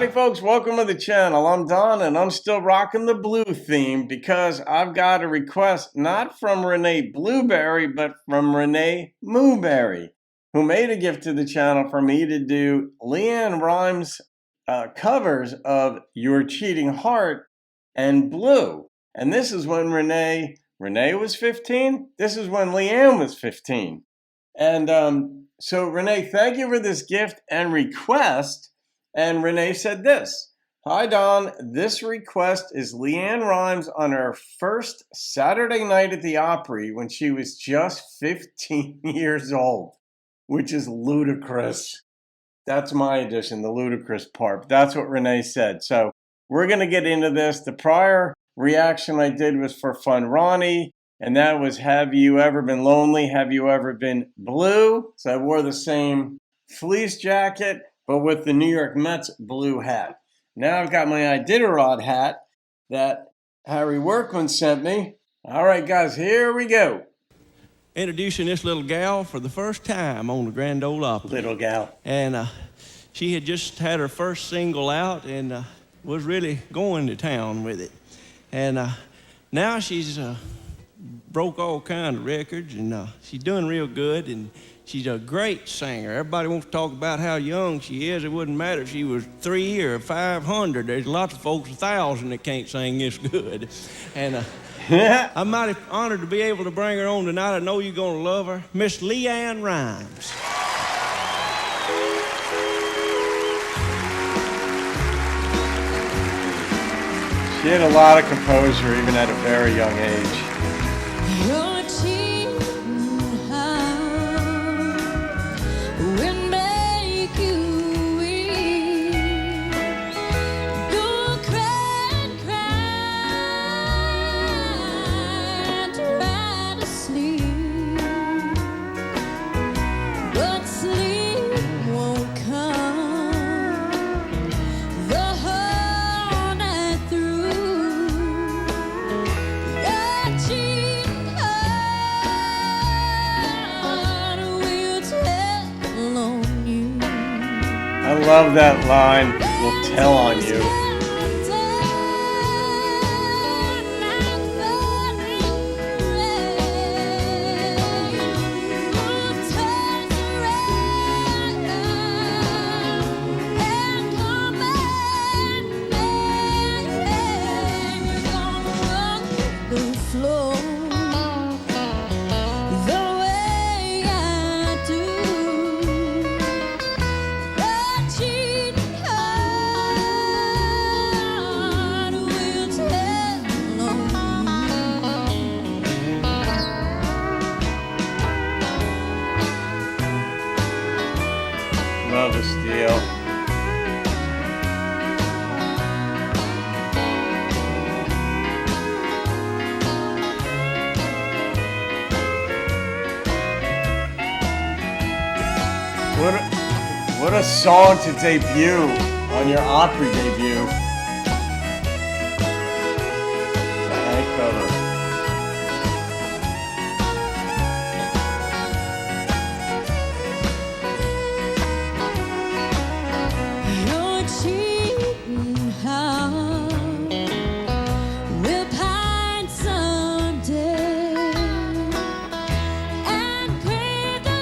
Hey folks, welcome to the channel. I'm Don and I'm still rocking the blue theme because I've got a request not from Renee Blueberry but from Renee Mooberry, who made a gift to the channel for me to do LeAnn Rimes covers of Your Cheating Heart and Blue. And this is when Renee was 15. This is when LeAnn was 15. And so Renee, thank you for this gift and request. And Renee said this: "Hi Don, this request is LeAnn Rimes on her first Saturday night at the Opry when she was just 15 years old," which is ludicrous. That's my addition, the ludicrous part. That's what Renee said. So we're going to get into this. The prior reaction I did was for Fun Ronnie, and that was, have you ever been lonely? Have you ever been blue? So I wore the same fleece jacket, but with the New York Mets blue hat. Now I've got my Iditarod hat that Harry Workman sent me. All right, guys, here we go. Introducing this little gal for the first time on the Grand Ole Opry. Little gal. And she had just had her first single out and was really going to town with it. And now she's broke all kinds of records, and she's doing real good, and she's a great singer. Everybody wants to talk about how young she is. It wouldn't matter if she was 3 or 500. There's lots of folks 1,000 that can't sing this good. And I'm mighty honored to be able to bring her on tonight. I know you're going to love her. Miss LeAnn Rimes. She had a lot of composure even at a very young age. Your cheating heart will make you weep. You'll cry and cry, try to sleep, but sleep won't come the whole night through. Your cheating heart will tell on you. I love that line, "will tell on you." Love this deal. What a song to debut on your Opry debut. It's a Hank cover. Your cheating heart will pine someday and crave the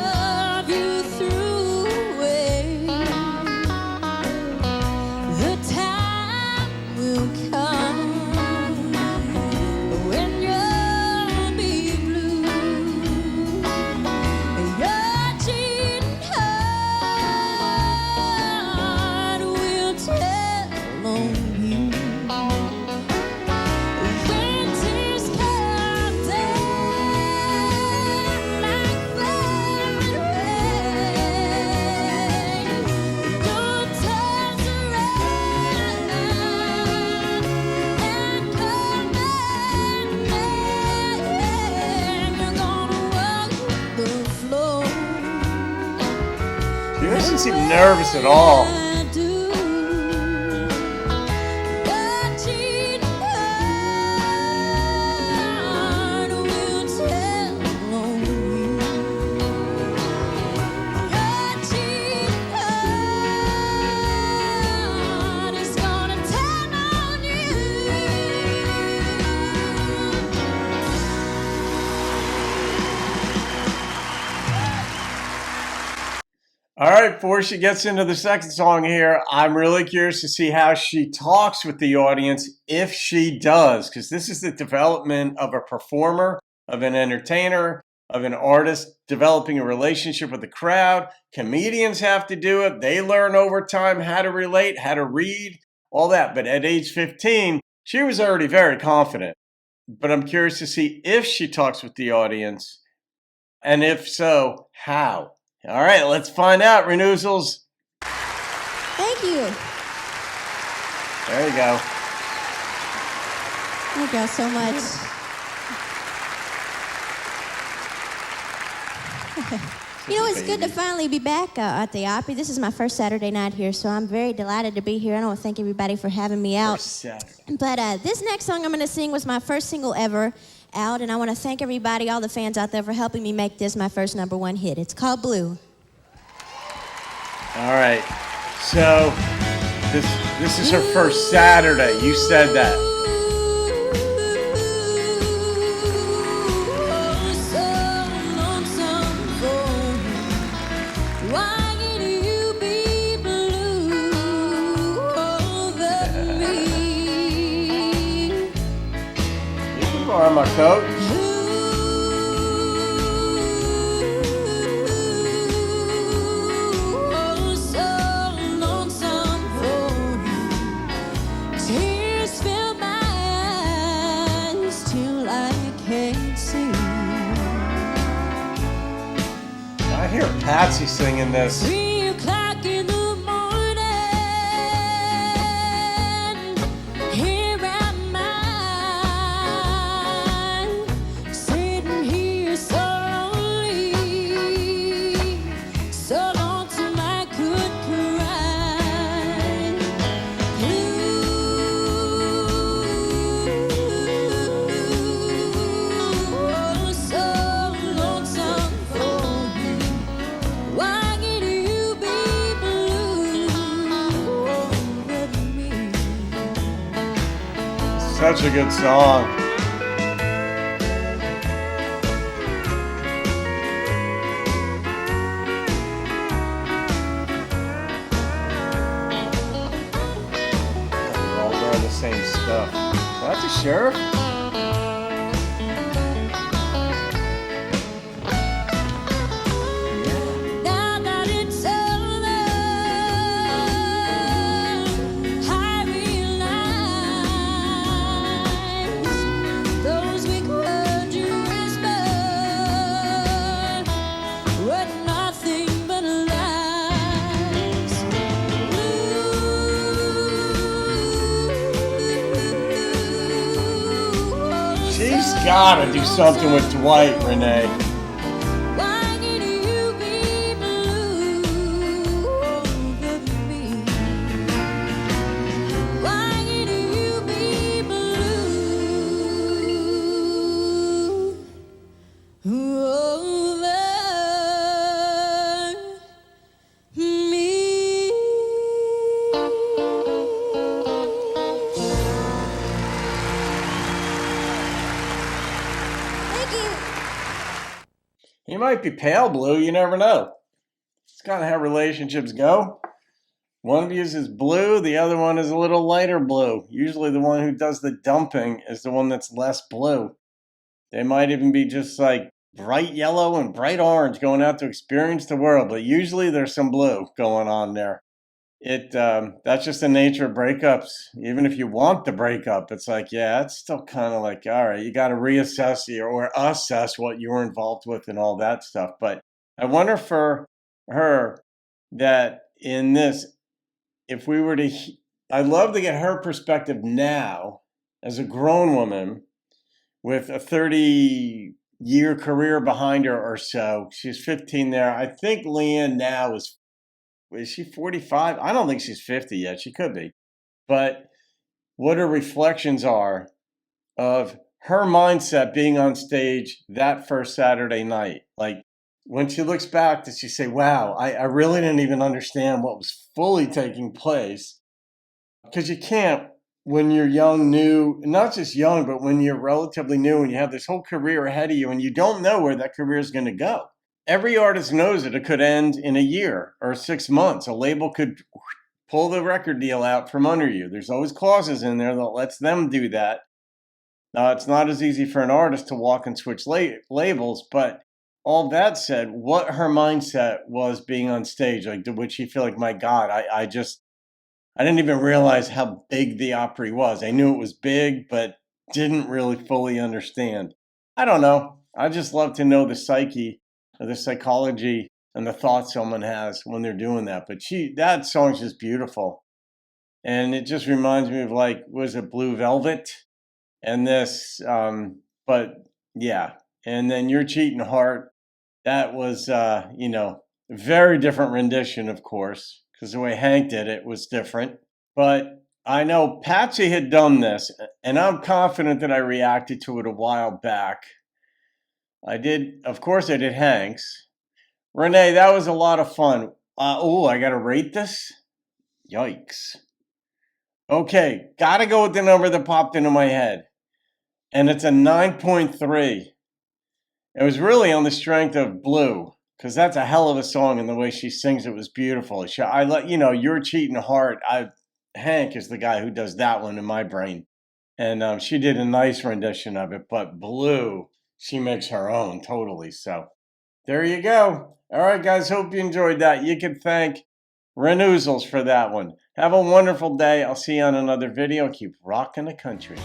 love you threw away. The time will come when you'll be blue. Your cheating heart will tell on you. When tears come down like falling rain, don't turn around and come back. You're gonna walk the floor. She doesn't seem nervous at all. I do. Your cheating heart will tell on you. Your cheating heart All right, before she gets into the second song here, I'm really curious to see how she talks with the audience, if she does, because this is the development of a performer, of an entertainer, of an artist developing a relationship with the crowd. Comedians have to do it. They learn over time how to relate, how to read, all that. But at age 15, she was already very confident. But I'm curious to see if she talks with the audience, and if so, how. All right, let's find out, Renoozles. Thank you. There you go. Thank y'all so much. You know, it's good to finally be back at the Opry. This is my first Saturday night here, so I'm very delighted to be here. I want to thank everybody for having me out. But this next song I'm going to sing was my first single ever out, and I want to thank everybody, all the fans out there, for helping me make this my first #1 hit. It's called Blue. All right. So this is her first Saturday. You said that. You can borrow my coat. I hear Patsy singing this. 3 o'clock in the morning, here am I, sitting here so lonely, so lonesome I could cry. Blue, so lonesome for you. Why can't you be blue with me? Such a good song. They're all wearing the same stuff. That's a sheriff. Now that it's over, I realize those weak words you whispered were nothing but lies. She's gotta do something with Dwight, Renee. Why can't you be blue with me? Why can't you be blue over me? Thank you. He might be pale blue, you never know. It's kind of how relationships go. One of you is blue, the other one is a little lighter blue. Usually the one who does the dumping is the one that's less blue. They might even be just like bright yellow and bright orange going out to experience the world, but usually there's some blue going on there. That's just the nature of breakups. Even if you want the breakup, it's like, yeah, it's still kind of like, all right, you got to reassess or assess what you were involved with and all that stuff. But I wonder for her that in this, if we were to, I'd love to get her perspective now as a grown woman with a 30-year career behind her or so. She's 15 there. I think LeAnn now is she 45? I don't think she's 50 yet. She could be. But what her reflections are of her mindset being on stage that first Saturday night. Like when she looks back, does she say, wow, I really didn't even understand what was fully taking place? Because you can't, when you're young, new, not just young, but when you're relatively new and you have this whole career ahead of you and you don't know where that career is going to go. every artist knows that it could end in a year or 6 months. A label could pull the record deal out from under you. There's always clauses in there that lets them do that. It's not as easy for an artist to walk and switch labels, but all that said, what her mindset was being on stage, like, would she feel like, my God, I didn't even realize how big the Opry was. I knew it was big, but didn't really fully understand. I don't know. I just love to know the psyche or the psychology and the thoughts someone has when they're doing that. But that song's just beautiful. And it just reminds me of, like, was it Blue Velvet? And this, but yeah. And then Your Cheatin' Heart, that was, very different rendition, of course, because the way Hank did it was different. But I know Patsy had done this, and I'm confident that I reacted to it a while back. I did Hank's. Renee, that was a lot of fun. I got to rate this? Yikes. Okay, got to go with the number that popped into my head. And it's a 9.3. It was really on the strength of Blue, because that's a hell of a song, and the way she sings it was beautiful. Your Cheatin' Heart. Hank is the guy who does that one in my brain, and she did a nice rendition of it. But Blue, she makes her own totally. So there you go. All right, guys, hope you enjoyed that. You can thank Renoozles for that one. Have a wonderful day. I'll see you on another video. Keep rocking the country.